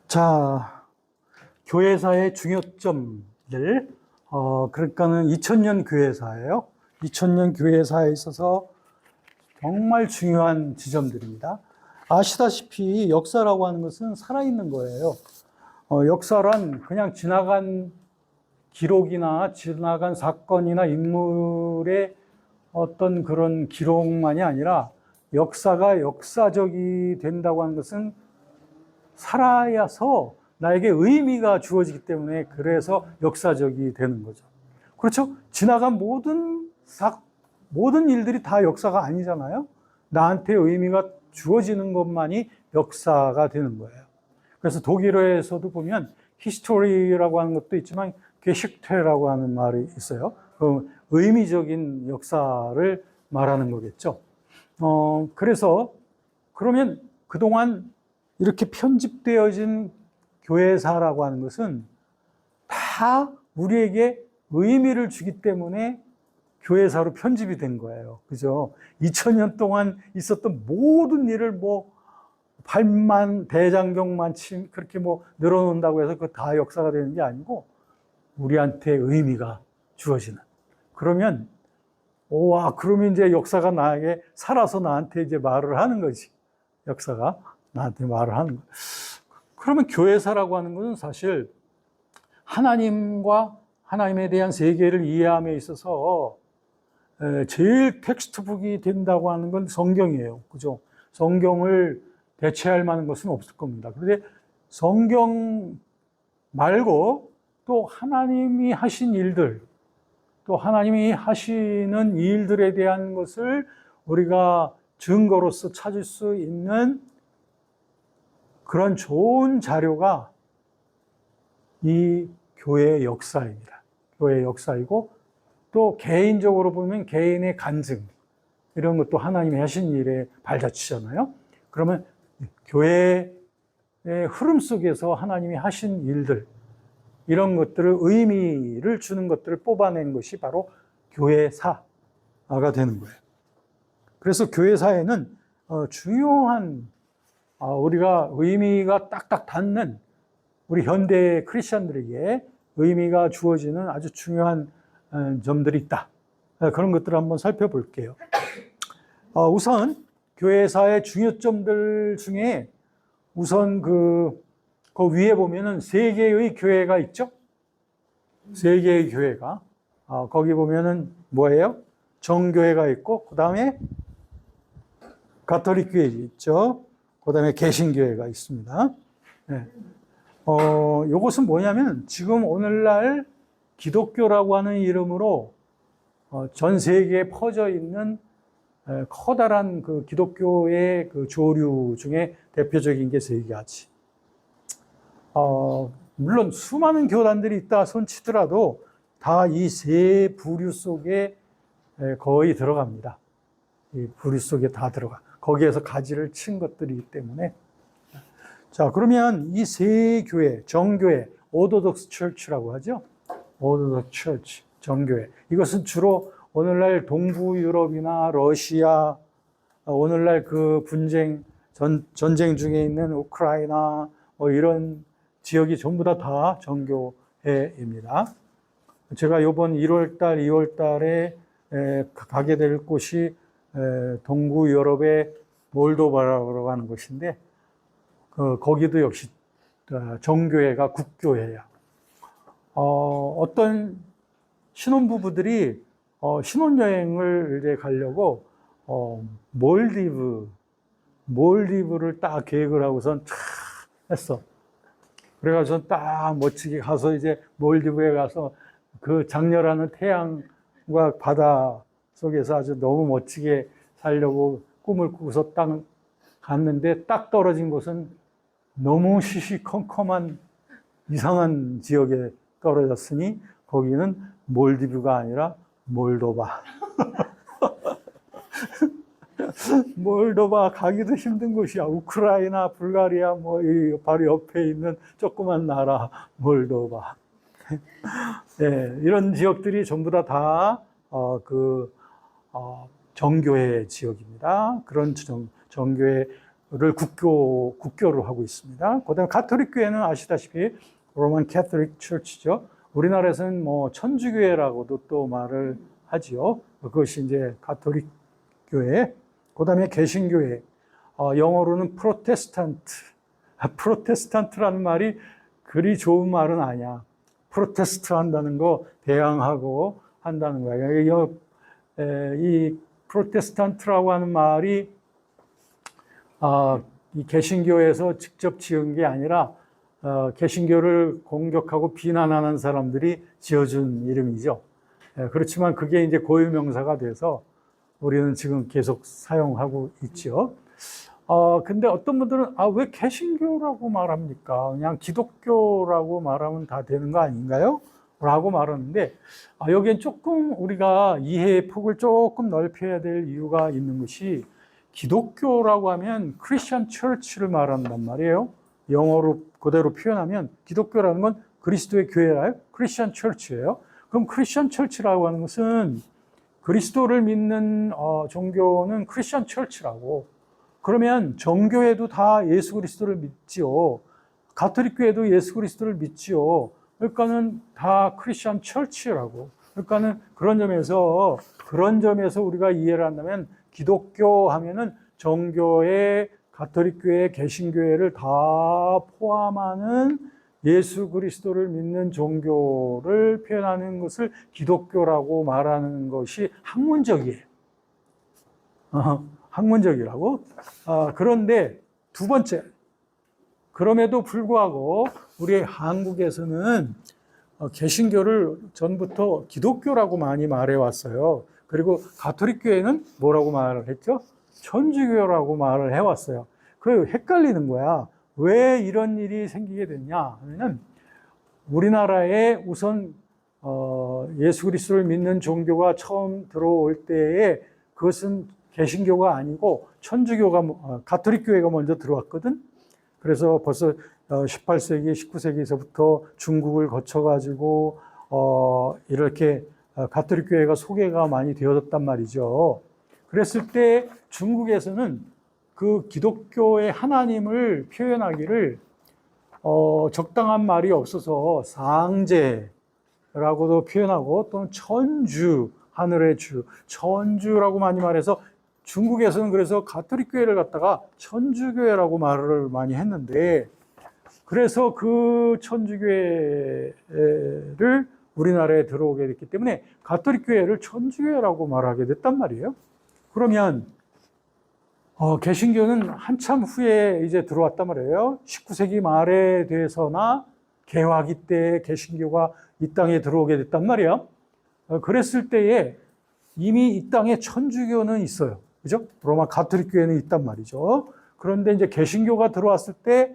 자, 교회사의 중요점들. 그러니까는 2000년 교회사예요. 2000년 교회사에 있어서 정말 중요한 지점들입니다. 아시다시피 역사라고 하는 것은 살아있는 거예요. 역사란 그냥 지나간 기록이나 지나간 사건이나 인물의 어떤 그런 기록만이 아니라 역사가 역사적이 된다고 하는 것은 살아야서 나에게 의미가 주어지기 때문에 그래서 역사적이 되는 거죠. 그렇죠? 지나간 모든 일들이 다 역사가 아니잖아요. 나한테 의미가 주어지는 것만이 역사가 되는 거예요. 그래서 독일어에서도 보면 히스토리라고 하는 것도 있지만 게식테라고 하는 말이 있어요. 의미적인 역사를 말하는 거겠죠. 그래서 그러면 그동안 이렇게 편집되어진 교회사라고 하는 것은 다 우리에게 의미를 주기 때문에 교회사로 편집이 된 거예요. 그죠? 2000년 동안 있었던 모든 일을 팔만, 대장경만 그렇게 늘어놓는다고 해서 그거 다 역사가 되는 게 아니고 우리한테 의미가 주어지는. 그러면 그러면 이제 역사가 나에게 살아서 나한테 이제 말을 하는 거지. 역사가 나한테 말을 하는 거. 그러면 교회사라고 하는 것은 사실 하나님과 하나님에 대한 세계를 이해함에 있어서 제일 텍스트북이 된다고 하는 건 성경이에요. 그죠? 성경을 대체할 만한 것은 없을 겁니다. 그런데 성경 말고 또 하나님이 하신 일들, 또 하나님이 하시는 일들에 대한 것을 우리가 증거로서 찾을 수 있는 그런 좋은 자료가 이 교회의 역사입니다. 교회의 역사이고 또 개인적으로 보면 개인의 간증 이런 것도 하나님이 하신 일에 발자취잖아요. 그러면 교회의 흐름 속에서 하나님이 하신 일들 이런 것들을 의미를 주는 것들을 뽑아낸 것이 바로 교회사가 되는 거예요. 그래서 교회사에는 중요한 우리가 의미가 딱딱 닿는 우리 현대 크리스천들에게 의미가 주어지는 아주 중요한 점들이 있다. 그런 것들을 한번 살펴볼게요. 우선 교회사의 중요점들 중에 우선 그 위에 보면은 세 개의 교회가 있죠. 세 개의 교회가 거기 보면은 뭐예요? 정교회가 있고 그 다음에 가톨릭 교회 있죠. 그 다음에 개신교회가 있습니다. 네. 요것은 뭐냐면 지금 오늘날 기독교라고 하는 이름으로 전 세계에 퍼져 있는 커다란 그 기독교의 그 조류 중에 대표적인 게 세 가지. 물론 수많은 교단들이 있다 손치더라도 다 이 세 부류 속에 거의 들어갑니다. 이 부류 속에 다 들어가. 거기에서 가지를 친 것들이기 때문에. 자, 그러면 이 세 교회, 정교회, 오토독스 처치라고 하죠. 오토독스 처치, 정교회. 이것은 주로 오늘날 동부 유럽이나 러시아, 오늘날 그 전쟁 중에 있는 우크라이나, 이런 지역이 전부 다 정교회입니다. 제가 이번 1월달, 2월달에 가게 될 곳이 동부 유럽의 몰도바라고 하는 곳인데, 거기도 역시 정교회가 국교회야. 어떤 신혼부부들이 신혼여행을 이제 가려고 몰디브를 딱 계획을 하고선 했어. 그래가지고 딱 멋지게 가서 이제 몰디브에 가서 그 장렬하는 태양과 바다 속에서 아주 너무 멋지게 살려고 꿈을 꾸고서 딱 갔는데 딱 떨어진 곳은 너무 시시컴컴한 이상한 지역에 떨어졌으니 거기는 몰디브가 아니라 몰도바. 몰도바 가기도 힘든 곳이야. 우크라이나, 불가리아 바로 옆에 있는 조그만 나라 몰도바. 네, 이런 지역들이 전부 다 정교회 지역입니다. 그런 정교회 국교로 하고 있습니다. 그다음에 가톨릭 교회는 아시다시피 로만 캐톨릭 처치죠. 우리나라에서는 뭐 천주교회라고도 또 말을 하지요. 그것이 이제 가톨릭 교회. 그다음에 개신교회. 영어로는 프로테스탄트. 프로테스탄트라는 말이 그리 좋은 말은 아니야. 프로테스트 한다는 거 대항하고 한다는 거야. 이 프로테스탄트라고 하는 말이 이 개신교에서 직접 지은 게 아니라 개신교를 공격하고 비난하는 사람들이 지어준 이름이죠. 그렇지만 그게 이제 고유명사가 돼서 우리는 지금 계속 사용하고 있죠. 근데 어떤 분들은 왜 개신교라고 말합니까? 그냥 기독교라고 말하면 다 되는 거 아닌가요? 라고 말하는데 여기엔 조금 우리가 이해의 폭을 조금 넓혀야 될 이유가 있는 것이 기독교라고 하면 크리스천 처치를 말한단 말이에요. 영어로 그대로 표현하면 기독교라는 건 그리스도의 교회라요. 크리스천 처치예요. 그럼 크리스천 처치라고 하는 것은 그리스도를 믿는 종교는 크리스천 처치라고. 그러면 정교회도 다 예수 그리스도를 믿지요. 가톨릭 교회도 예수 그리스도를 믿지요. 그러니까는 다 크리스천 처치라고. 그러니까는 그런 점에서 우리가 이해를 한다면 기독교 하면은 정교회, 가톨릭 교회, 개신교회를 다 포함하는 예수 그리스도를 믿는 종교를 표현하는 것을 기독교라고 말하는 것이 학문적이에요. 학문적이라고. 그런데 두 번째, 그럼에도 불구하고 우리 한국에서는 개신교를 전부터 기독교라고 많이 말해왔어요. 그리고 가톨릭 교회는 뭐라고 말을 했죠? 천주교라고 말을 해왔어요. 그 헷갈리는 거야. 왜 이런 일이 생기게 됐냐 하면은 우리나라에 우선 예수 그리스도를 믿는 종교가 처음 들어올 때에 그것은 개신교가 아니고 천주교가 가톨릭 교회가 먼저 들어왔거든. 그래서 벌써 18세기, 19세기에서부터 중국을 거쳐가지고 이렇게 가톨릭 교회가 소개가 많이 되어졌단 말이죠. 그랬을 때 중국에서는 그 기독교의 하나님을 표현하기를 적당한 말이 없어서 상제라고도 표현하고 또는 천주, 하늘의 주, 천주라고 많이 말해서 중국에서는 그래서 가톨릭 교회를 갖다가 천주교회라고 말을 많이 했는데 그래서 그 천주교회를 우리나라에 들어오게 됐기 때문에 가톨릭 교회를 천주교회라고 말하게 됐단 말이에요. 그러면 개신교는 한참 후에 이제 들어왔단 말이에요. 19세기 말에 돼서나 개화기 때 개신교가 이 땅에 들어오게 됐단 말이에요. 그랬을 때에 이미 이 땅에 천주교는 있어요. 그죠? 로마 가톨릭 교회는 있단 말이죠. 그런데 이제 개신교가 들어왔을 때,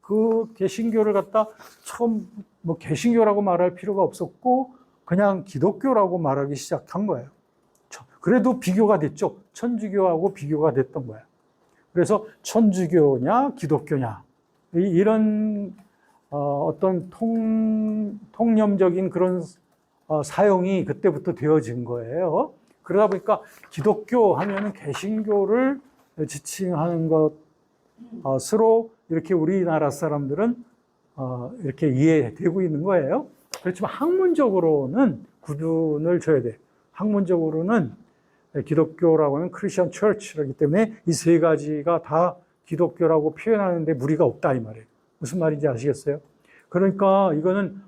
그 개신교를 갖다 처음, 뭐 개신교라고 말할 필요가 없었고, 그냥 기독교라고 말하기 시작한 거예요. 그래도 비교가 됐죠. 천주교하고 비교가 됐던 거예요. 그래서 천주교냐, 기독교냐. 이런, 어떤 통념적인 그런 사용이 그때부터 되어진 거예요. 그러다 보니까 기독교 하면은 개신교를 지칭하는 것으로 이렇게 우리나라 사람들은 이렇게 이해되고 있는 거예요. 그렇지만 학문적으로는 구분을 줘야 돼. 학문적으로는 기독교라고 하면 크리스천 처치이기 때문에 이 세 가지가 다 기독교라고 표현하는데 무리가 없다 이 말이에요. 무슨 말인지 아시겠어요? 그러니까 이거는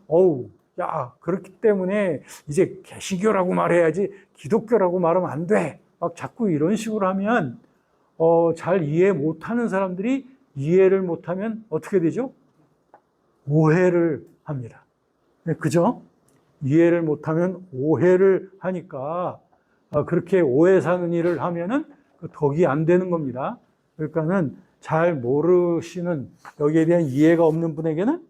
그렇기 때문에 이제 개신교라고 말해야지 기독교라고 말하면 안 돼. 막 자꾸 이런 식으로 하면 잘 이해 못하는 사람들이 이해를 못하면 어떻게 되죠? 오해를 합니다. 그죠? 이해를 못하면 오해를 하니까 그렇게 오해 사는 일을 하면은 덕이 안 되는 겁니다. 그러니까는 잘 모르시는 여기에 대한 이해가 없는 분에게는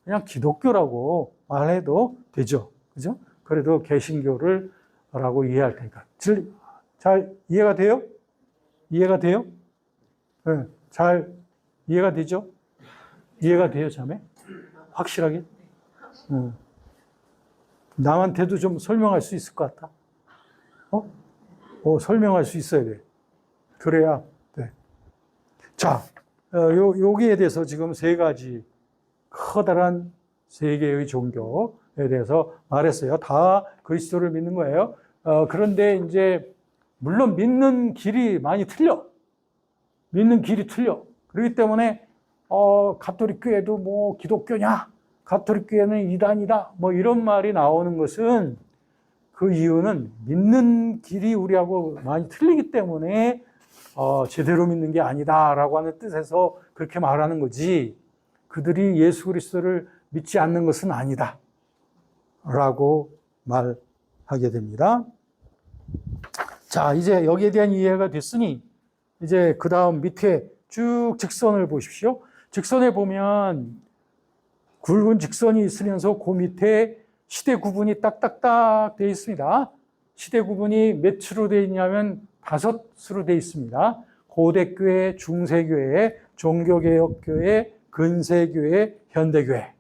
그냥 기독교라고 말해도 되죠. 그죠? 그래도 개신교라고 이해할 테니까. 잘 이해가 돼요? 이해가 돼요? 네, 잘 이해가 되죠? 이해가 돼요, 자매? 확실하게? 남한테도 좀 설명할 수 있을 것 같아. 설명할 수 있어야 돼. 그래야 돼. 자, 여기에 대해서 지금 세 가지 커다란 세 개의 종교에 대해서 말했어요. 다 그리스도를 믿는 거예요. 그런데 이제 물론 믿는 길이 많이 틀려. 믿는 길이 틀려. 그렇기 때문에 가톨릭 교회도 뭐 기독교냐? 가톨릭 교회는 이단이다. 뭐 이런 말이 나오는 것은 그 이유는 믿는 길이 우리하고 많이 틀리기 때문에 제대로 믿는 게 아니다라고 하는 뜻에서 그렇게 말하는 거지. 그들이 예수 그리스도를 믿지 않는 것은 아니다. 라고 말하게 됩니다. 자, 이제 여기에 대한 이해가 됐으니 이제 그 다음 밑에 쭉 직선을 보십시오. 직선에 보면 굵은 직선이 있으면서 그 밑에 시대 구분이 딱딱딱 되어 있습니다. 시대 구분이 몇 수로 되어 있냐면 5수로 되어 있습니다. 고대교회, 중세교회, 종교개혁교회, 근세교회, 현대교회.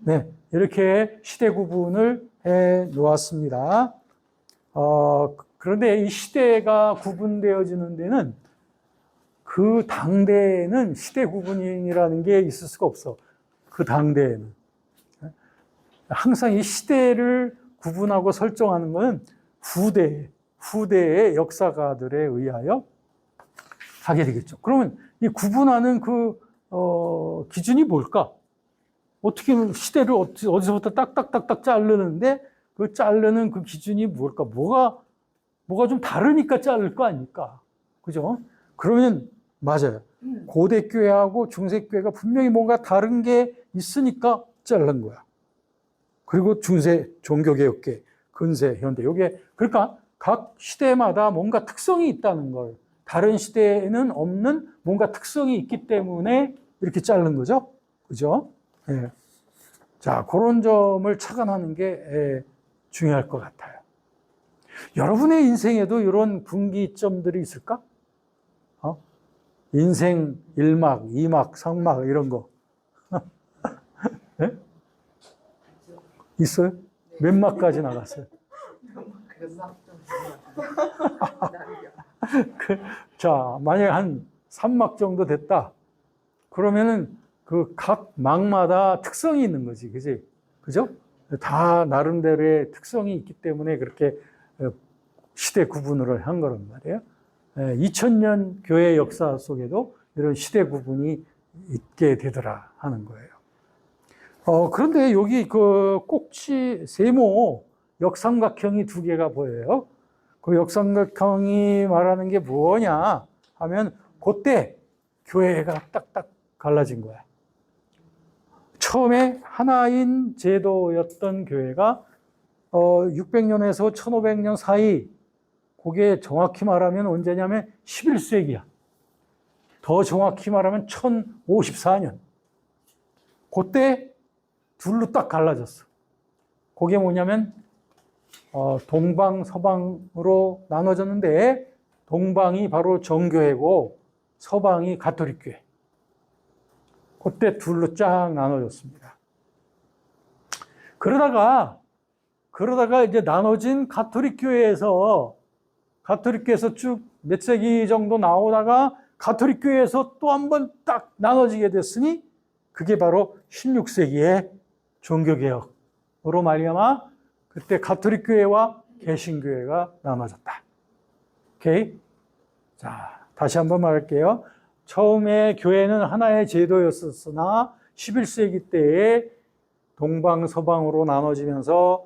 네, 이렇게 시대 구분을 해 놓았습니다. 그런데 이 시대가 구분되어지는 데는 그 당대에는 시대 구분이라는 게 있을 수가 없어. 그 당대에는. 항상 이 시대를 구분하고 설정하는 것은 후대의 역사가들에 의하여 하게 되겠죠. 그러면 이 구분하는 그, 기준이 뭘까? 어떻게 시대를 어디서부터 딱딱딱딱 자르는데 그 자르는 그 기준이 뭘까? 뭐가 좀 다르니까 자를 거 아닙니까? 그죠? 그러면 맞아요. 고대교회하고 중세교회가 분명히 뭔가 다른 게 있으니까 자른 거야. 그리고 중세, 종교개혁계, 근세, 현대. 요게, 그러니까 각 시대마다 뭔가 특성이 있다는 걸, 다른 시대에는 없는 뭔가 특성이 있기 때문에 이렇게 자른 거죠. 그죠? 예. 자, 그런 점을 착안하는 게 중요할 것 같아요. 여러분의 인생에도 이런 분기점들이 있을까? 인생 1막, 2막, 3막 이런 거. 네? 있어요? 몇 막까지 나갔어요? 자, 만약에 한 3막 정도 됐다. 그러면은 그 각 막마다 특성이 있는 거지. 그지? 그죠? 다 나름대로의 특성이 있기 때문에 그렇게 시대 구분을 한 거란 말이에요. 2000년 교회 역사 속에도 이런 시대 구분이 있게 되더라 하는 거예요. 그런데 여기 그 꼭지 세모 역삼각형이 2개가 보여요. 그 역삼각형이 말하는 게 뭐냐 하면 그때 교회가 딱딱 갈라진 거야. 처음에 하나인 제도였던 교회가 600년에서 1500년 사이, 그게 정확히 말하면 언제냐면 11세기야. 더 정확히 말하면 1054년. 그때 둘로 딱 갈라졌어. 그게 뭐냐면 동방, 서방으로 나눠졌는데 동방이 바로 정교회고 서방이 가톨릭교회. 그때 둘로 쫙 나눠졌습니다. 그러다가 이제 나눠진 가톨릭교회에서 쭉 몇 세기 정도 나오다가 가톨릭교회에서 또 한 번 딱 나눠지게 됐으니 그게 바로 16세기의 종교개혁으로 말미암아 그때 가톨릭교회와 개신교회가 나눠졌다. 오케이? 자, 다시 한번 말할게요. 처음에 교회는 하나의 제도였었으나 11세기 때에 동방, 서방으로 나눠지면서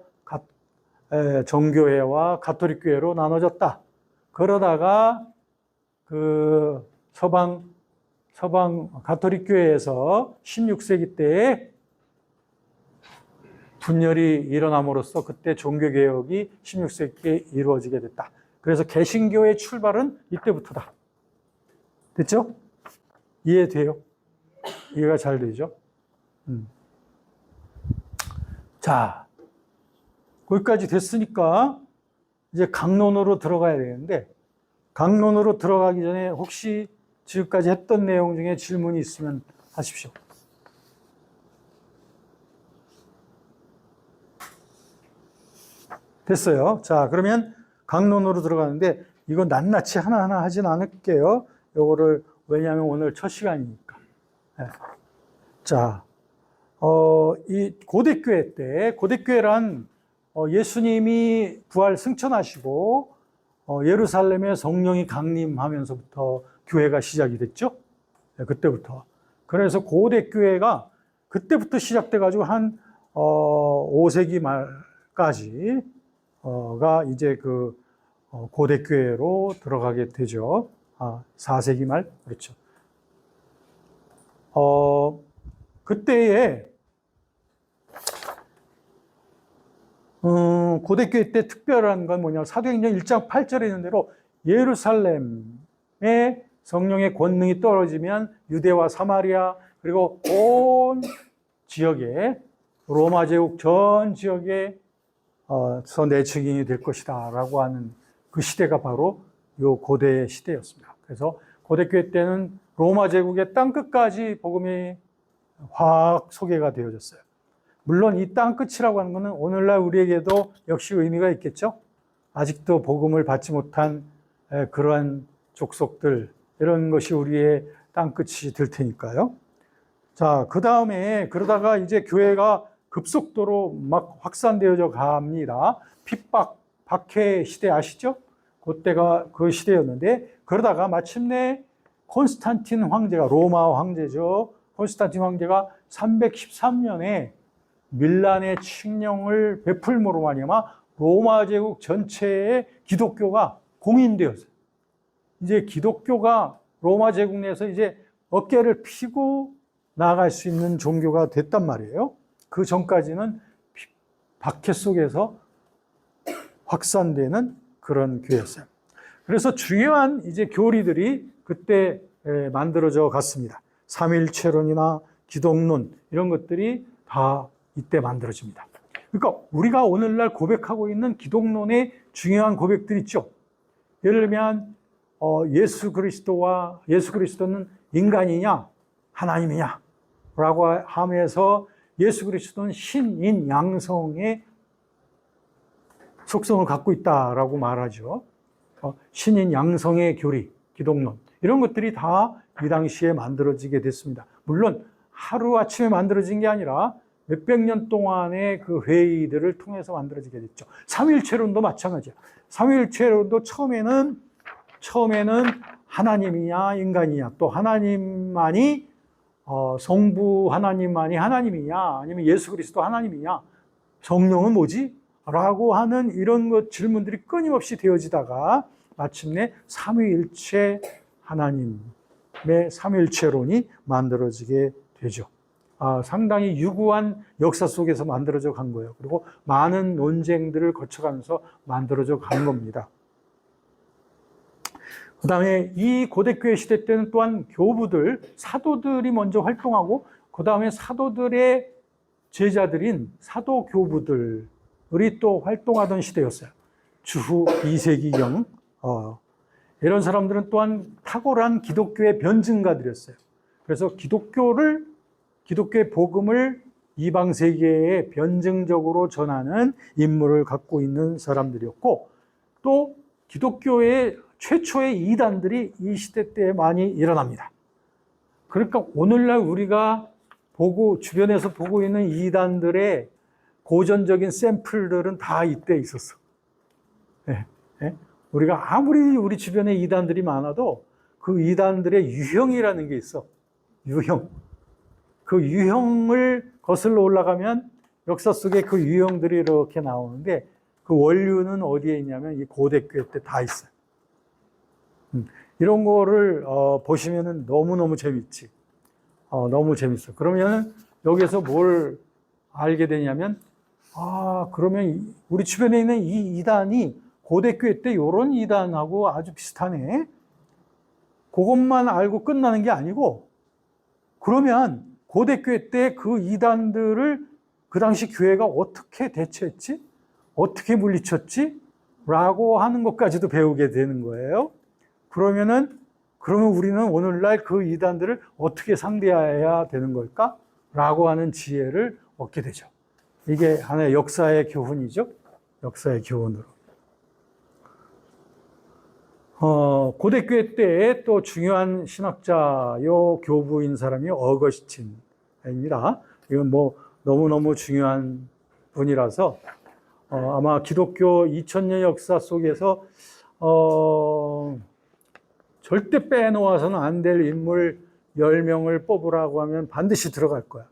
정교회와 가톨릭교회로 나눠졌다. 그러다가 그 서방 가톨릭교회에서 16세기 때에 분열이 일어남으로써 그때 종교개혁이 16세기에 이루어지게 됐다. 그래서 개신교의 출발은 이때부터다. 됐죠? 이해돼요? 이해가 잘 되죠? 자, 거기까지 됐으니까 이제 강론으로 들어가야 되는데, 강론으로 들어가기 전에 혹시 지금까지 했던 내용 중에 질문이 있으면 하십시오. 됐어요. 자, 그러면 강론으로 들어가는데 이거 낱낱이 하나하나 하진 않을게요. 요거를 왜냐하면 오늘 첫 시간이니까. 네. 자, 이 고대교회 때 고대교회란 예수님이 부활 승천하시고 예루살렘에 성령이 강림하면서부터 교회가 시작이 됐죠. 네, 그때부터. 그래서 고대교회가 그때부터 시작돼 가지고 한 5세기 말까지 가 이제 그 고대교회로 들어가게 되죠. 4세기 말 그렇죠. 그때에 고대교회 때 특별한 건 뭐냐? 사도행전 1장 8절에 있는 대로 예루살렘에 성령의 권능이 떨어지면 유대와 사마리아 그리고 온 지역에 로마 제국 전 지역에 내 증인이 될 것이다 라고 하는 그 시대가 바로 요 고대 시대였습니다. 그래서 고대교회 때는 로마 제국의 땅끝까지 복음이 확 소개가 되어졌어요. 물론 이 땅끝이라고 하는 것은 오늘날 우리에게도 역시 의미가 있겠죠. 아직도 복음을 받지 못한 그러한 족속들 이런 것이 우리의 땅끝이 될 테니까요. 자, 그 다음에 그러다가 이제 교회가 급속도로 막 확산되어져 갑니다. 핍박, 박해 시대 아시죠? 그때가 그 시대였는데 그러다가 마침내 콘스탄틴 황제가 로마 황제죠. 콘스탄틴 황제가 313년에 밀란의 칙령을 베풀므로 말미암아 로마 제국 전체에 기독교가 공인되었어요. 이제 기독교가 로마 제국 내에서 이제 어깨를 피고 나아갈 수 있는 종교가 됐단 말이에요. 그 전까지는 박해 속에서 확산되는 그런 교회였어요. 그래서 중요한 이제 교리들이 그때 만들어져 갔습니다. 삼위일체론이나 기독론 이런 것들이 다 이때 만들어집니다. 그러니까 우리가 오늘날 고백하고 있는 기독론의 중요한 고백들 있죠. 예를 들면 예수 그리스도는 인간이냐 하나님이냐 라고 하면서 예수 그리스도는 신인 양성의 속성을 갖고 있다라고 말하죠. 신인 양성의 교리, 기독론 이런 것들이 다 이 당시에 만들어지게 됐습니다. 물론 하루아침에 만들어진 게 아니라 몇백 년 동안의 그 회의들을 통해서 만들어지게 됐죠. 삼위일체론도 마찬가지야. 삼위일체론도 처음에는 하나님이냐 인간이냐 또 하나님만이 성부 하나님만이 하나님이냐 아니면 예수 그리스도 하나님이냐 성령은 뭐지? 라고 하는 이런 것 질문들이 끊임없이 되어지다가 마침내 삼위일체 하나님의 삼위일체론이 만들어지게 되죠. 상당히 유구한 역사 속에서 만들어져 간 거예요. 그리고 많은 논쟁들을 거쳐가면서 만들어져 간 겁니다. 그 다음에 이 고대교회 시대 때는 또한 교부들, 사도들이 먼저 활동하고 그 다음에 사도들의 제자들인 사도교부들이 또 활동하던 시대였어요. 주후 2세기경 이런 사람들은 또한 탁월한 기독교의 변증가들이었어요. 그래서 기독교의 복음을 이방 세계에 변증적으로 전하는 임무를 갖고 있는 사람들이었고 또 기독교의 최초의 이단들이 이 시대 때 많이 일어납니다. 그러니까 오늘날 우리가 주변에서 보고 있는 이단들의 고전적인 샘플들은 다 이때 있었어. 네, 네. 우리가 아무리 우리 주변에 이단들이 많아도 그 이단들의 유형이라는 게 있어. 유형. 그 유형을 거슬러 올라가면 역사 속에 그 유형들이 이렇게 나오는데 그 원류는 어디에 있냐면 이 고대교회 때 다 있어요. 이런 거를 보시면은 너무너무 재밌지. 너무 재밌어. 그러면 여기서 뭘 알게 되냐면 그러면 우리 주변에 있는 이 이단이 고대교회 때 이런 이단하고 아주 비슷하네. 그것만 알고 끝나는 게 아니고 그러면 고대교회 때 그 이단들을 그 당시 교회가 어떻게 대처했지? 어떻게 물리쳤지? 라고 하는 것까지도 배우게 되는 거예요. 그러면 우리는 오늘날 그 이단들을 어떻게 상대해야 되는 걸까? 라고 하는 지혜를 얻게 되죠. 이게 하나의 역사의 교훈이죠. 역사의 교훈으로. 고대교회 때에 또 중요한 신학자요 교부인 사람이 어거스틴입니다. 이건 뭐 너무너무 중요한 분이라서 아마 기독교 2000년 역사 속에서 절대 빼놓아서는 안 될 인물 10명을 뽑으라고 하면 반드시 들어갈 거야.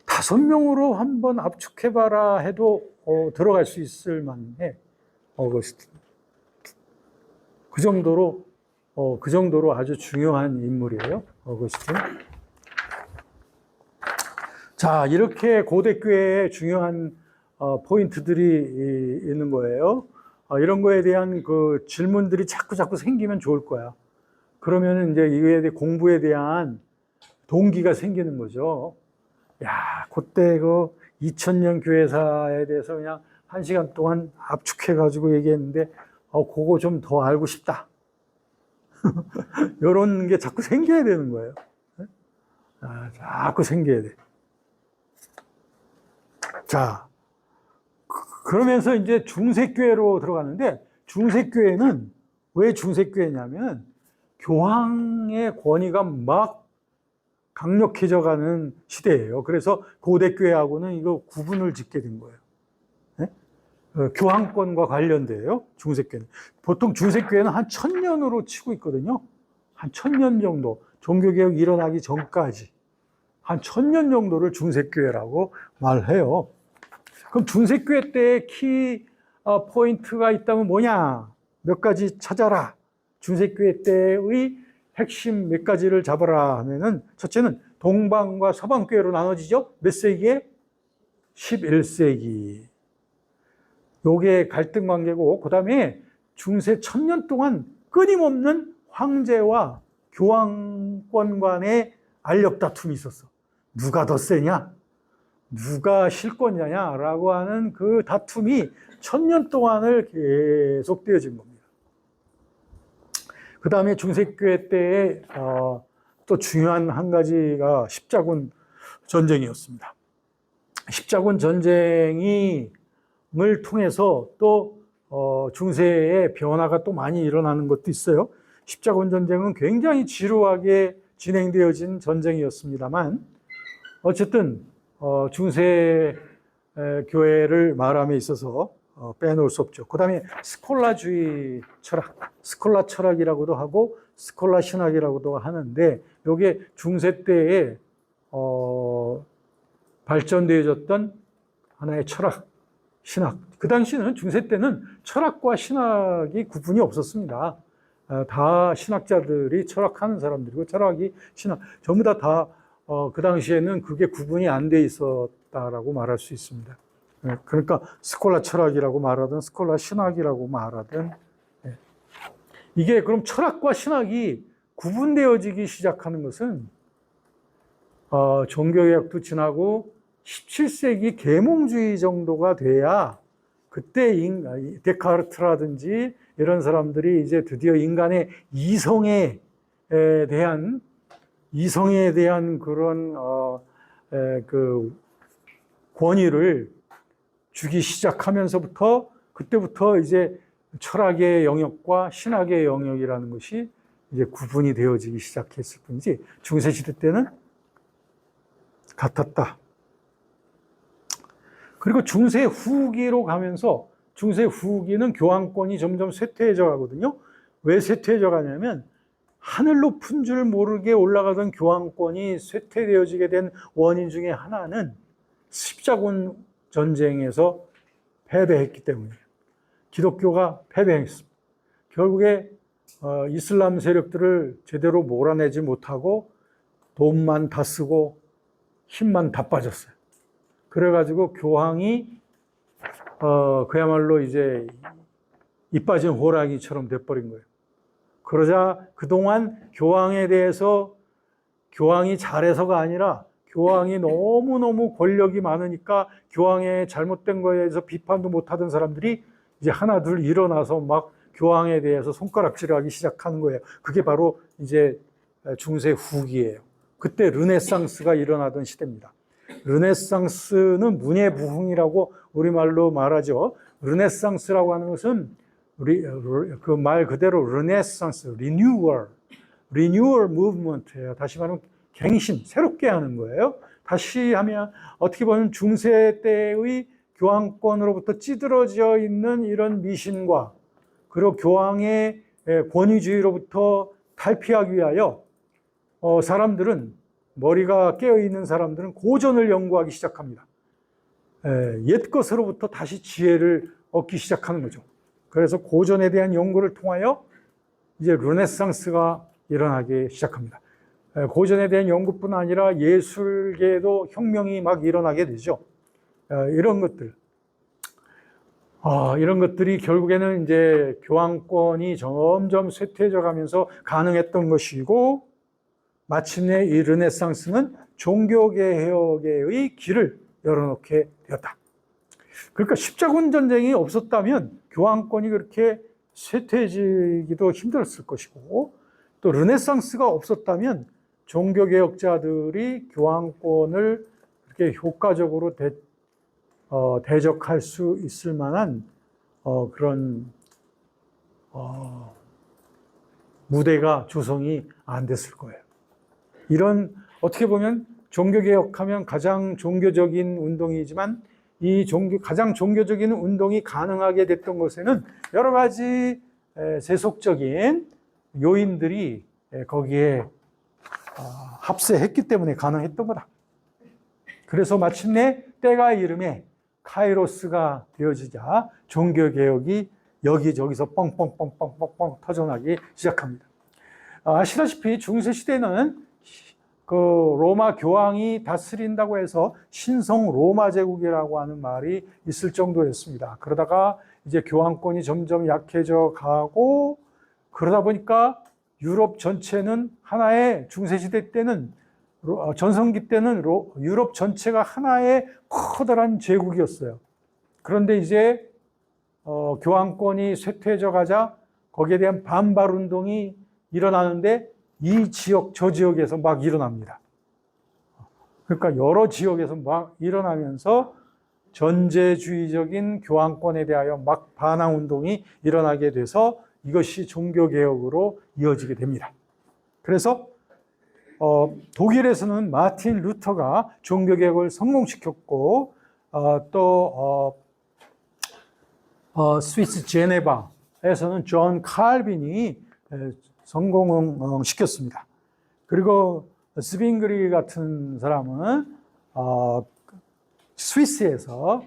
5명으로 한번 압축해봐라 해도 들어갈 수 있을 만해. 어거스틴. 그 정도로 아주 중요한 인물이에요. 어거스틴. 자, 이렇게 고대교회에 중요한 포인트들이 있는 거예요. 이런 거에 대한 그 질문들이 자꾸 생기면 좋을 거야. 그러면 이제 이거에 대해 공부에 대한 동기가 생기는 거죠. 야, 그때 그 2000년 교회사에 대해서 그냥 1시간 동안 압축해가지고 얘기했는데, 그거 좀 더 알고 싶다. 이런 게 자꾸 생겨야 되는 거예요. 자꾸 생겨야 돼. 자, 그러면서 이제 중세교회로 들어가는데, 중세교회는 왜 중세교회냐면, 교황의 권위가 막 강력해져 가는 시대예요. 그래서 고대교회하고는 이거 구분을 짓게 된 거예요. 네? 교황권과 관련돼요. 중세교회는. 보통 중세교회는 한 1000년으로 치고 있거든요. 한 1000년 정도. 종교개혁 일어나기 전까지. 한 1000년 정도를 중세교회라고 말해요. 그럼 중세교회 때의 키 포인트가 있다면 뭐냐? 몇 가지 찾아라. 중세교회 때의 핵심 몇 가지를 잡아라 하면은, 첫째는 동방과 서방교회로 나눠지죠. 몇 세기에? 11세기. 요게 갈등 관계고, 그 다음에 중세 1000년 동안 끊임없는 황제와 교황권 간의 알력 다툼이 있었어. 누가 더 세냐? 누가 실권자냐라고 하는 그 다툼이 1000년 동안을 계속 되어진 겁니다. 그 다음에 중세교회 때에 또 중요한 한 가지가 십자군 전쟁이었습니다. 십자군 전쟁을 통해서 또 중세의 변화가 또 많이 일어나는 것도 있어요. 십자군 전쟁은 굉장히 지루하게 진행되어진 전쟁이었습니다만, 어쨌든 중세 교회를 말함에 있어서 빼놓을 수 없죠. 그 다음에 스콜라주의 철학, 스콜라 철학이라고도 하고 스콜라 신학이라고도 하는데, 이게 중세 때에 발전되어졌던 하나의 철학, 신학. 그 당시는 중세 때는 철학과 신학이 구분이 없었습니다. 다 신학자들이 철학하는 사람들이고, 철학이 신학, 전부 다 그 당시에는 그게 구분이 안 돼 있었다라고 말할 수 있습니다. 그러니까 스콜라 철학이라고 말하든 스콜라 신학이라고 말하든, 이게 그럼 철학과 신학이 구분되어지기 시작하는 것은 종교개혁도 지나고 17세기 계몽주의 정도가 돼야, 그때 데카르트라든지 이런 사람들이 이제 드디어 인간의 이성에 대한 그런 그 권위를 주기 시작하면서부터, 그때부터 이제 철학의 영역과 신학의 영역이라는 것이 이제 구분이 되어지기 시작했을 뿐이지, 중세시대 때는 같았다. 그리고 중세 후기로 가면서, 중세 후기는 교황권이 점점 쇠퇴해져 가거든요. 왜 쇠퇴해져 가냐면, 하늘 높은 줄 모르게 올라가던 교황권이 쇠퇴되어지게 된 원인 중에 하나는 십자군 전쟁에서 패배했기 때문이에요. 기독교가 패배했습니다. 결국에 이슬람 세력들을 제대로 몰아내지 못하고 돈만 다 쓰고 힘만 다 빠졌어요. 그래가지고 교황이 그야말로 이제 이 빠진 호랑이처럼 돼버린 거예요. 그러자 그동안 교황에 대해서, 교황이 잘해서가 아니라 교황이 너무너무 권력이 많으니까 교황의 잘못된 거에 대해서 비판도 못하던 사람들이 이제 하나 둘 일어나서 막 교황에 대해서 손가락질하기 시작하는 거예요. 그게 바로 이제 중세 후기예요. 그때 르네상스가 일어나던 시대입니다. 르네상스는 문예부흥이라고 우리말로 말하죠. 르네상스라고 하는 것은 그 말 그대로 르네상스, 리뉴얼 무브먼트예요. 다시 말하면 갱신, 새롭게 하는 거예요. 다시 하면 어떻게 보면 중세 때의 교황권으로부터 찌들어져 있는 이런 미신과 그리고 교황의 권위주의로부터 탈피하기 위하여 사람들은 머리가 깨어있는 사람들은 고전을 연구하기 시작합니다. 옛 것으로부터 다시 지혜를 얻기 시작하는 거죠. 그래서 고전에 대한 연구를 통하여 이제 르네상스가 일어나기 시작합니다. 고전에 대한 연구뿐 아니라 예술계에도 혁명이 막 일어나게 되죠. 이런 것들이 결국에는 이제 교황권이 점점 쇠퇴해져 가면서 가능했던 것이고, 마침내 이 르네상스는 종교개혁의 길을 열어놓게 되었다. 그러니까 십자군 전쟁이 없었다면 교황권이 그렇게 쇠퇴해지기도 힘들었을 것이고, 또 르네상스가 없었다면 종교개혁자들이 교황권을 그렇게 효과적으로 대적할 수 있을 만한 그런 무대가 조성이 안 됐을 거예요. 이런 어떻게 보면 종교개혁하면 가장 종교적인 운동이지만 이 가장 종교적인 운동이 가능하게 됐던 것에는 여러 가지 세속적인 요인들이 거기에 합세했기 때문에 가능했던 거다. 그래서 마침내 때가 이름에 카이로스가 되어지자 종교개혁이 여기저기서 뻥뻥뻥뻥뻥뻥 터져나기 시작합니다. 아시다시피 중세시대는 그 로마 교황이 다스린다고 해서 신성 로마 제국이라고 하는 말이 있을 정도였습니다. 그러다가 이제 교황권이 점점 약해져 가고, 그러다 보니까 유럽 전체는 하나의, 중세시대 때는, 전성기 때는 유럽 전체가 하나의 커다란 제국이었어요. 그런데 이제 교황권이 쇠퇴해져 가자 거기에 대한 반발 운동이 일어나는데 이 지역 저 지역에서 막 일어납니다. 그러니까 여러 지역에서 막 일어나면서 전제주의적인 교황권에 대하여 막 반항 운동이 일어나게 돼서 이것이 종교개혁으로 이어지게 됩니다. 그래서 독일에서는 마틴 루터가 종교개혁을 성공시켰고, 또 스위스 제네바에서는 존 칼빈이 성공시켰습니다. 그리고 스빙그리 같은 사람은 스위스에서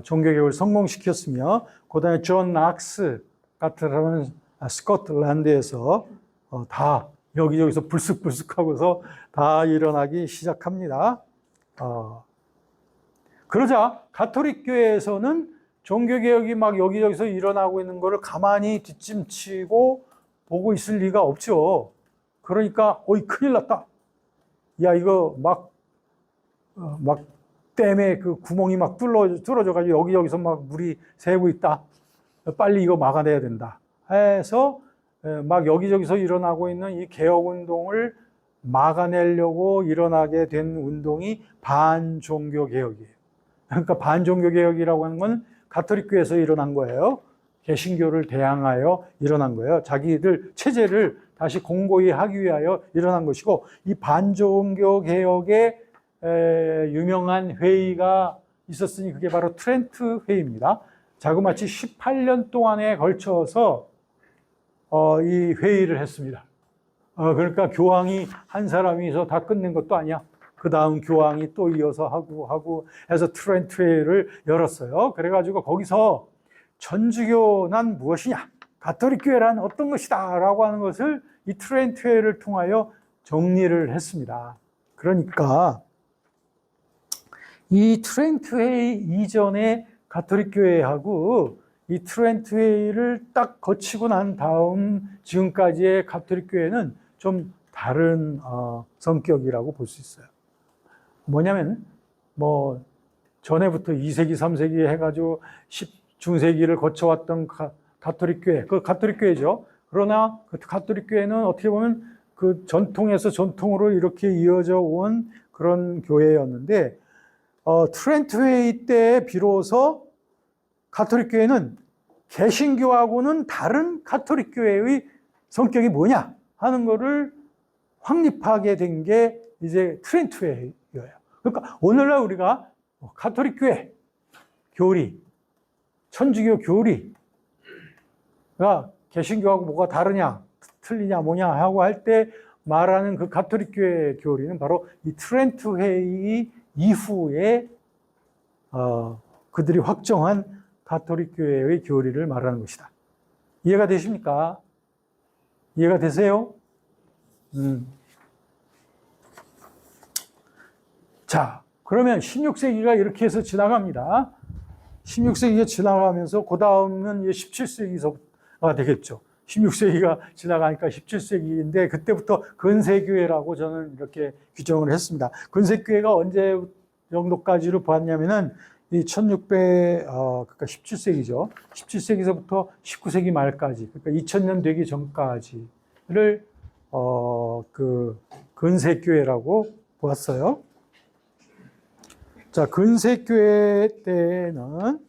종교개혁을 성공시켰으며, 그 다음에 존 낙스 같은 사람은 스코틀랜드에서 다 여기저기서 불쑥불쑥하고서 다 일어나기 시작합니다. 그러자 가톨릭 교회에서는 종교개혁이 막 여기저기서 일어나고 있는 것을 가만히 뒷짐치고 보고 있을 리가 없죠. 그러니까 큰일 났다. 야, 이거 막 댐에 그 구멍이 막 뚫어져가지고 여기저기서 막 물이 새고 있다. 빨리 이거 막아내야 된다 해서 막 여기저기서 일어나고 있는 이 개혁운동을 막아내려고 일어나게 된 운동이 반종교개혁이에요. 그러니까 반종교개혁이라고 하는 건 가톨릭교에서 일어난 거예요. 개신교를 대항하여 일어난 거예요. 자기들 체제를 다시 공고히 하기 위하여 일어난 것이고, 이 반종교개혁의 유명한 회의가 있었으니 그게 바로 트렌트 회의입니다. 자그마치 18년 동안에 걸쳐서 이 회의를 했습니다. 그러니까 교황이 한 사람이서 다 끝낸 것도 아니야. 그 다음 교황이 또 이어서 하고 해서 트렌트 회의를 열었어요. 그래가지고 거기서 전주교란 무엇이냐, 가톨릭 교회란 어떤 것이다 라고 하는 것을 이 트렌트 회의를 통하여 정리를 했습니다. 그러니까 이 트렌트 회의 이전에 가톨릭 교회하고 이 트렌트 회의를 딱 거치고 난 다음 지금까지의 가톨릭 교회는 좀 다른 성격이라고 볼 수 있어요. 뭐냐면 전에부터 2세기, 3세기 해가지고 중세기를 거쳐왔던 가톨릭 교회, 그 가톨릭 교회죠. 그러나 그 가톨릭 교회는 어떻게 보면 그 전통에서 전통으로 이렇게 이어져 온 그런 교회였는데, 트렌트 회의 때 비로소 가톨릭 교회는 개신교하고는 다른 가톨릭 교회의 성격이 뭐냐 하는 거를 확립하게 된 게 이제 트렌트 회의예요. 그러니까 오늘날 우리가 가톨릭 교회 교리, 천주교 교리가 개신교하고 뭐가 다르냐, 틀리냐, 뭐냐 하고 할 때 말하는 그 가톨릭 교회 교리는 바로 이 트렌트 회의 이후에 그들이 확정한 가톨릭 교회의 교리를 말하는 것이다. 이해가 되십니까? 이해가 되세요? 자, 그러면 16세기가 이렇게 해서 지나갑니다. 16세기가 지나가면서 그 다음은 17세기가 되겠죠. 16세기가 지나가니까 17세기인데 그때부터 근세교회라고 저는 이렇게 규정을 했습니다. 근세교회가 언제 정도까지로 보았냐면은 이 1600, 그러니까 17세기죠. 17세기서부터 19세기 말까지, 그러니까 2000년 되기 전까지를 그 근세교회라고 보았어요. 자, 근세교회 때는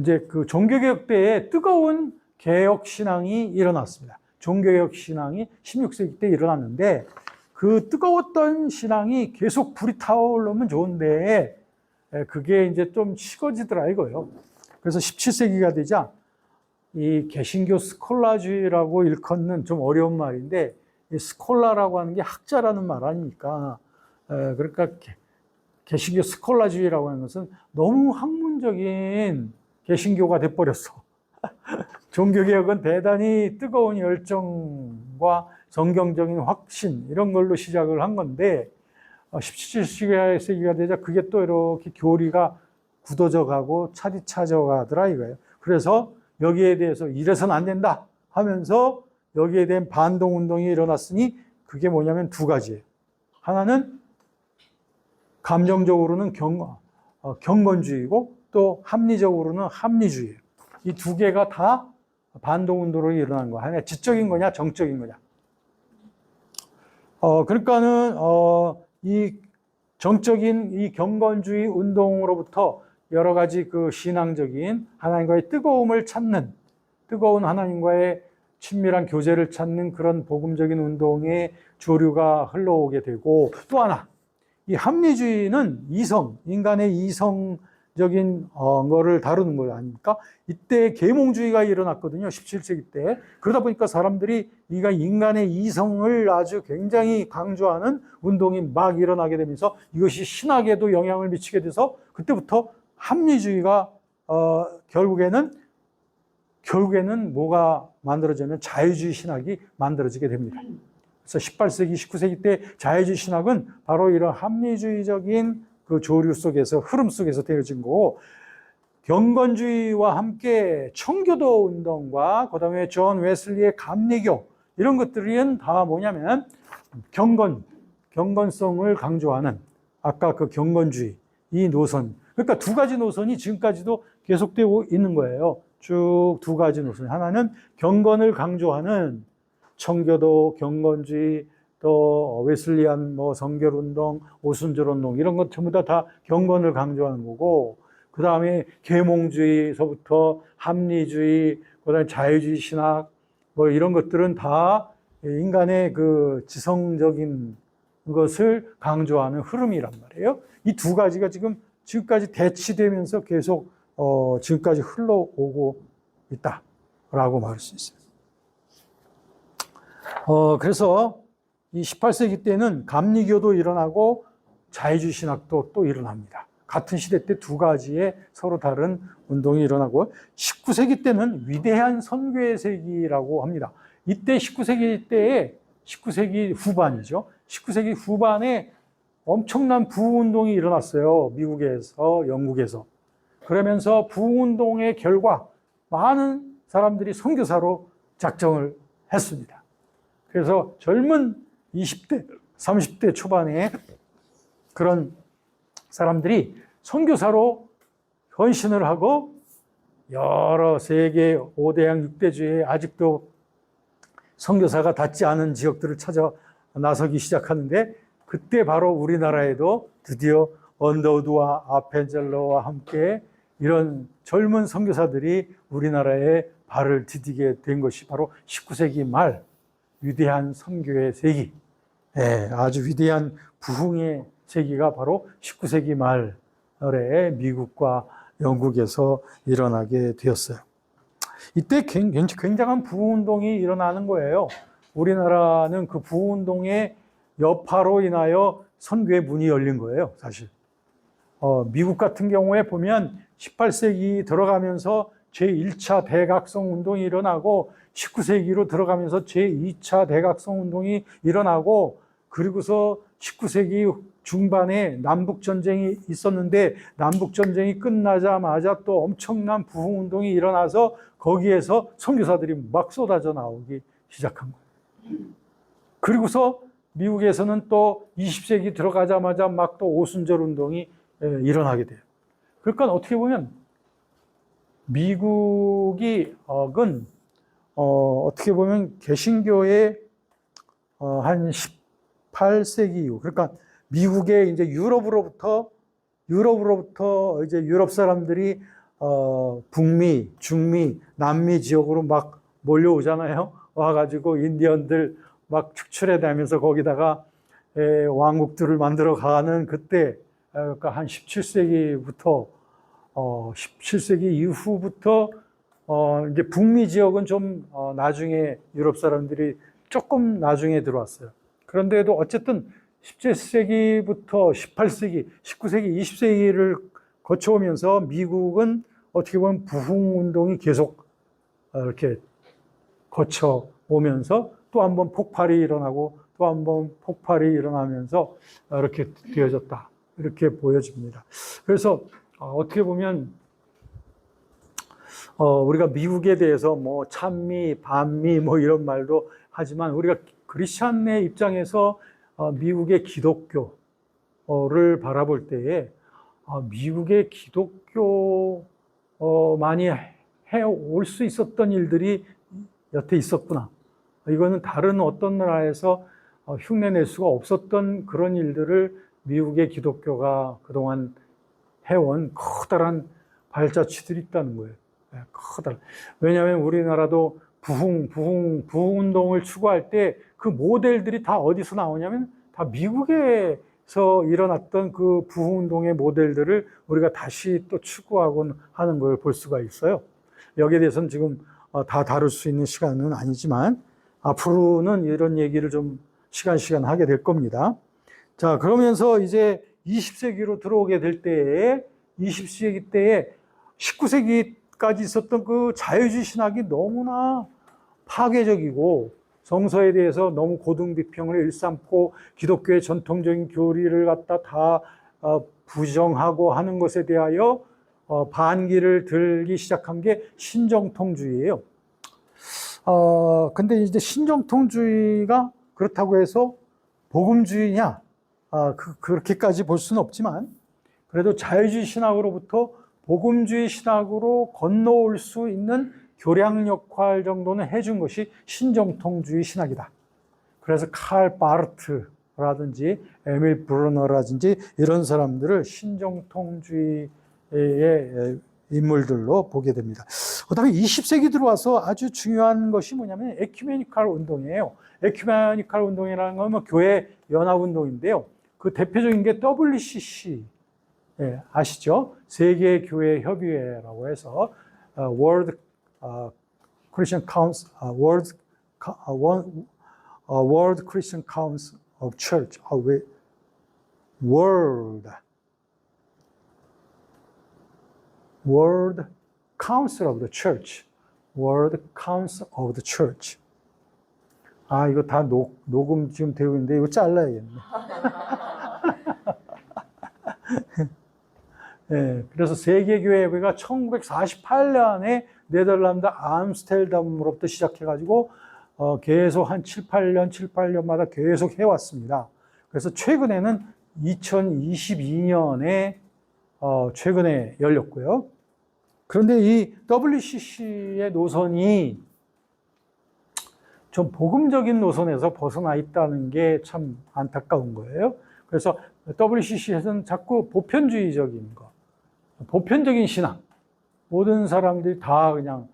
이제 그 종교개혁 때에 뜨거운 개혁 신앙이 일어났습니다. 종교개혁 신앙이 16세기 때 일어났는데 그 뜨거웠던 신앙이 계속 불이 타오르면 좋은데 그게 이제 좀 식어지더라 이거예요. 그래서 17세기가 되자 이 개신교 스콜라주의라고 일컫는 좀 어려운 말인데 이 스콜라라고 하는 게 학자라는 말 아닙니까? 그러니까 개신교 스콜라주의라고 하는 것은 너무 학문적인 개신교가 돼버렸어. 종교개혁은 대단히 뜨거운 열정과 성경적인 확신 이런 걸로 시작을 한 건데 17세기가 되자 그게 또 이렇게 교리가 굳어져 가고 차디차져 가더라 이거예요. 그래서 여기에 대해서 이래서는 안 된다 하면서 여기에 대한 반동운동이 일어났으니 그게 뭐냐면 두 가지예요. 하나는 감정적으로는 경건주의고 또 합리적으로는 합리주의예요. 이 두 개가 다 반동운동으로 일어난 거야. 하나 지적인 거냐 정적인 거냐. 그러니까는 이 정적인 이 경건주의 운동으로부터 여러 가지 그 신앙적인 하나님과의 뜨거움을 찾는, 뜨거운 하나님과의 친밀한 교제를 찾는 그런 복음적인 운동의 조류가 흘러오게 되고, 또 하나 이 합리주의는 이성, 인간의 이성적인 거를 다루는 거 아닙니까? 이때 계몽주의가 일어났거든요. 17세기 때. 그러다 보니까 사람들이 인간의 이성을 아주 굉장히 강조하는 운동이 막 일어나게 되면서 이것이 신학에도 영향을 미치게 돼서 그때부터 합리주의가 결국에는 뭐가 만들어지면 자유주의 신학이 만들어지게 됩니다. 그래서 18세기, 19세기 때 자유주의 신학은 바로 이런 합리주의적인 그 조류 속에서, 흐름 속에서 되어진 거고, 경건주의와 함께 청교도 운동과 그 다음에 존 웨슬리의 감리교, 이런 것들은 다 뭐냐면 경건성을 강조하는 아까 그 경건주의, 이 노선. 그러니까 두 가지 노선이 지금까지도 계속되고 있는 거예요. 쭉 두 가지 노선. 하나는 경건을 강조하는 청교도, 경건주의, 또 웨슬리안 뭐 성결운동, 오순절운동 이런 것 전부 다 경건을 강조하는 거고, 그 다음에 계몽주의서부터 합리주의, 그 다음에 자유주의 신학 뭐 이런 것들은 다 인간의 그 지성적인 것을 강조하는 흐름이란 말이에요. 이 두 가지가 지금까지 대치되면서 계속 지금까지 흘러오고 있다라고 말할 수 있어요. 그래서 이 18세기 때는 감리교도 일어나고 자유주의 신학도 또 일어납니다. 같은 시대 때 두 가지의 서로 다른 운동이 일어나고, 19세기 때는 위대한 선교의 세기라고 합니다. 이때 19세기 후반이죠. 19세기 후반에 엄청난 부흥운동이 일어났어요. 미국에서, 영국에서. 그러면서 부흥운동의 결과 많은 사람들이 선교사로 작정을 했습니다. 그래서 젊은 20대, 30대 초반에 그런 사람들이 선교사로 헌신을 하고 여러 세계 5대양 6대주에 아직도 선교사가 닿지 않은 지역들을 찾아 나서기 시작하는데, 그때 바로 우리나라에도 드디어 언더우드와 아펜젤러와 함께 이런 젊은 선교사들이 우리나라에 발을 디디게 된 것이 바로 19세기 말 위대한 선교의 세기, 아주 위대한 부흥의 세기가 바로 19세기 말에 미국과 영국에서 일어나게 되었어요. 이때 굉장한 부흥운동이 일어나는 거예요. 우리나라는 그 부흥운동의 여파로 인하여 선교의 문이 열린 거예요, 사실. 미국 같은 경우에 보면 18세기 들어가면서 제1차 대각성 운동이 일어나고 19세기로 들어가면서 제2차 대각성 운동이 일어나고 그리고서 19세기 중반에 남북전쟁이 있었는데 남북전쟁이 끝나자마자 또 엄청난 부흥운동이 일어나서 거기에서 선교사들이 막 쏟아져 나오기 시작한 거예요. 그리고서 미국에서는 또 20세기 들어가자마자 막 또 오순절 운동이 일어나게 돼요. 그러니까 어떻게 보면 미국이 어떻게 보면 개신교의 한 18세기 이후, 그러니까 미국의 이제 유럽으로부터 이제 유럽 사람들이 북미, 중미, 남미 지역으로 막 몰려오잖아요. 와가지고 인디언들 막 축출해 다니면서 거기다가 왕국들을 만들어 가는 그때, 그러니까 한 17세기부터 17세기 이후부터 이제 북미 지역은 좀 나중에 유럽 사람들이 조금 나중에 들어왔어요. 그런데도 어쨌든 17세기부터 18세기, 19세기, 20세기를 거쳐오면서 미국은 어떻게 보면 부흥운동이 계속 이렇게 거쳐오면서 또 한 번 폭발이 일어나고 또 한 번 폭발이 일어나면서 이렇게 되어졌다. 이렇게 보여집니다. 그래서 어떻게 보면 우리가 미국에 대해서 뭐 찬미, 반미 뭐 이런 말도 하지만 우리가 크리스찬의 입장에서 미국의 기독교를 바라볼 때에 미국의 기독교만이 해올 수 있었던 일들이 여태 있었구나. 이거는 다른 어떤 나라에서 흉내낼 수가 없었던 그런 일들을 미국의 기독교가 그동안 해온 커다란 발자취들이 있다는 거예요. 커다란. 왜냐하면 우리나라도 부흥운동을 추구할 때 그 모델들이 다 어디서 나오냐면 다 미국에서 일어났던 그 부흥운동의 모델들을 우리가 다시 또 추구하곤 하는 걸 볼 수가 있어요. 여기에 대해서는 지금 다 다룰 수 있는 시간은 아니지만 앞으로는 이런 얘기를 좀 시간 하게 될 겁니다. 자, 그러면서 이제 20세기로 들어오게 될 때에 20세기 때에 19세기까지 있었던 그 자유주의 신학이 너무나 파괴적이고 성서에 대해서 너무 고등비평을 일삼고 기독교의 전통적인 교리를 갖다 다 부정하고 하는 것에 대하여 반기를 들기 시작한 게 신정통주의예요. 근데 이제 신정통주의가 그렇다고 해서 복음주의냐? 그렇게까지 볼 수는 없지만 그래도 자유주의 신학으로부터 복음주의 신학으로 건너올 수 있는 교량 역할 정도는 해준 것이 신정통주의 신학이다. 그래서 칼 바르트라든지 에밀 브루너라든지 이런 사람들을 신정통주의의 인물들로 보게 됩니다. 그다음에 20세기 들어와서 아주 중요한 것이 뭐냐면 에큐메니칼 운동이에요. 에큐메니칼 운동이라는 건 뭐 교회 연합 운동인데요. 그 대표적인 게 WCC 아시죠? 세계 교회 협의회라고 해서 World Christian Council, World Christian Council of Church, World Council of the Church, World Council of the Church. 이거 다 녹음 지금 되고 있는데 이거 잘라야겠네. 그래서 세계교회가 1948년에 네덜란드 암스테르담으로부터 시작해가지고 계속 한 7-8년마다 계속 해왔습니다. 그래서 최근에는 2022년에 최근에 열렸고요. 그런데 이 WCC의 노선이 좀 복음적인 노선에서 벗어나 있다는 게 참 안타까운 거예요. 그래서 WCC에서는 자꾸 보편주의적인 거, 보편적인 신앙, 모든 사람들이 다 그냥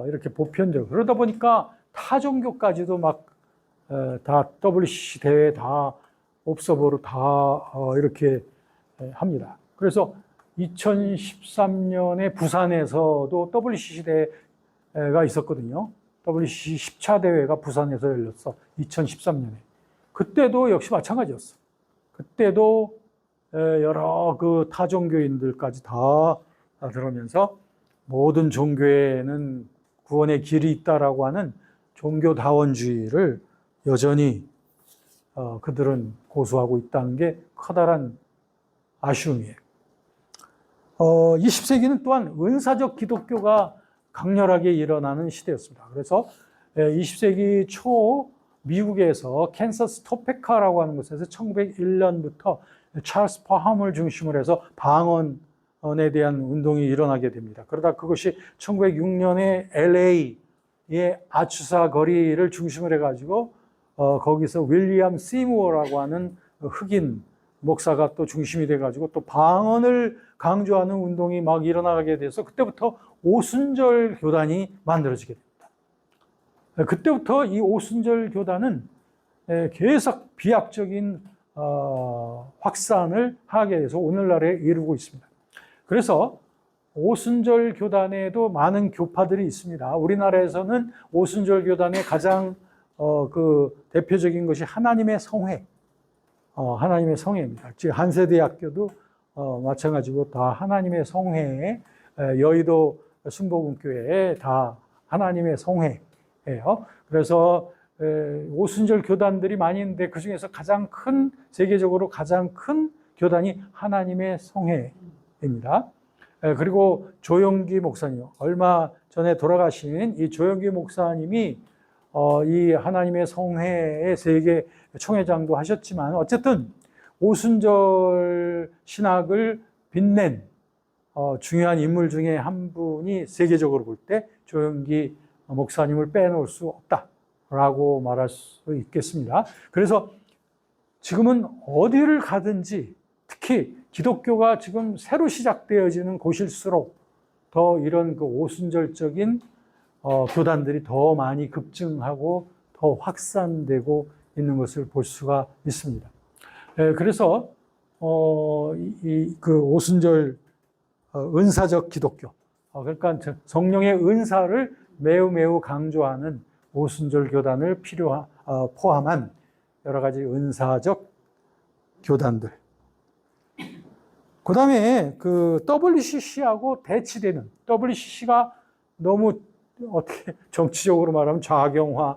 이렇게 보편적. 그러다 보니까 타 종교까지도 막 다 WCC 대회 다 옵서버로 다 이렇게 합니다. 그래서 2013년에 부산에서도 WCC 대회가 있었거든요. WCC 10차 대회가 부산에서 열렸어. 2013년에. 그때도 역시 마찬가지였어. 그때도 여러 그 타종교인들까지 다 들어오면서 모든 종교에는 구원의 길이 있다라고 하는 종교다원주의를 여전히 그들은 고수하고 있다는 게 커다란 아쉬움이에요. 20세기는 또한 은사적 기독교가 강렬하게 일어나는 시대였습니다. 그래서 20세기 초 미국에서 캔서스 토페카라고 하는 곳에서 1901년부터 찰스 파함을 중심으로 해서 방언에 대한 운동이 일어나게 됩니다. 그러다 그것이 1906년에 LA의 아추사 거리를 중심으로 해가지고 거기서 윌리엄 시무어라고 하는 흑인 목사가 또 중심이 돼가지고 또 방언을 강조하는 운동이 막 일어나게 돼서 그때부터 오순절 교단이 만들어지게 됩니다. 그때부터 이 오순절 교단은 계속 비약적인 확산을 하게 돼서 오늘날에 이르고 있습니다. 그래서 오순절 교단에도 많은 교파들이 있습니다. 우리나라에서는 오순절 교단의 가장 그 대표적인 것이 하나님의 성회, 하나님의 성회입니다. 즉 한세대학교도 마찬가지고 다 하나님의 성회에 여의도 순복음교회에 다 하나님의 성회예요. 그래서 오순절 교단들이 많이 있는데 그 중에서 가장 큰 세계적으로 가장 큰 교단이 하나님의 성회입니다. 그리고 조영기 목사님, 얼마 전에 돌아가신 이 조영기 목사님이 이 하나님의 성회의 세계 총회장도 하셨지만 어쨌든 오순절 신학을 빛낸 중요한 인물 중에 한 분이 세계적으로 볼 때 조영기 목사님을 빼놓을 수 없다라고 말할 수 있겠습니다. 그래서 지금은 어디를 가든지 특히 기독교가 지금 새로 시작되어지는 곳일수록 더 이런 그 오순절적인 교단들이 더 많이 급증하고 더 확산되고 있는 것을 볼 수가 있습니다. 그래서 그 오순절 은사적 기독교, 그러니까 성령의 은사를 매우 강조하는 오순절 교단을 포함한 여러 가지 은사적 교단들. 그 다음에 그 WCC하고 대치되는, WCC가 너무 어떻게 정치적으로 말하면 좌경화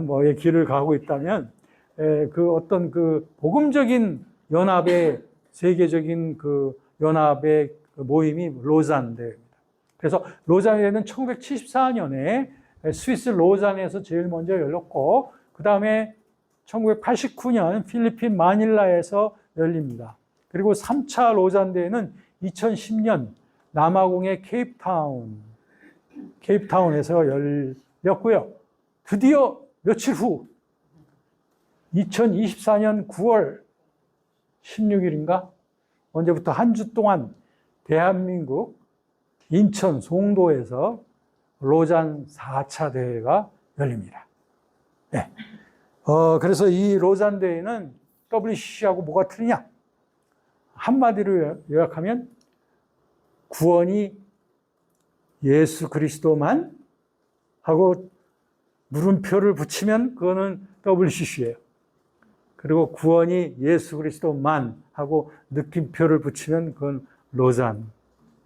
뭐의 길을 가고 있다면 그 어떤 그 복음적인 연합의 세계적인 그 연합의 모임이 로잔 대회입니다. 그래서 로잔 대회는 1974년에 스위스 로잔에서 제일 먼저 열렸고 그 다음에 1989년 필리핀 마닐라에서 열립니다. 그리고 3차 로잔 대회는 2010년 남아공의 케이프타운에서 열렸고요. 드디어 며칠 후 2024년 9월 16일인가? 언제부터 한 주 동안 대한민국 인천 송도에서 로잔 4차 대회가 열립니다. 네. 그래서 이 로잔 대회는 WCC하고 뭐가 틀리냐? 한마디로 요약하면 구원이 예수 그리스도만 하고 물음표를 붙이면 그거는 WCC예요. 그리고 구원이 예수 그리스도만 하고 느낌표를 붙이면 그건 로잔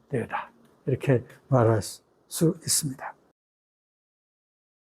대회다. 이렇게 말할 수 있습니다.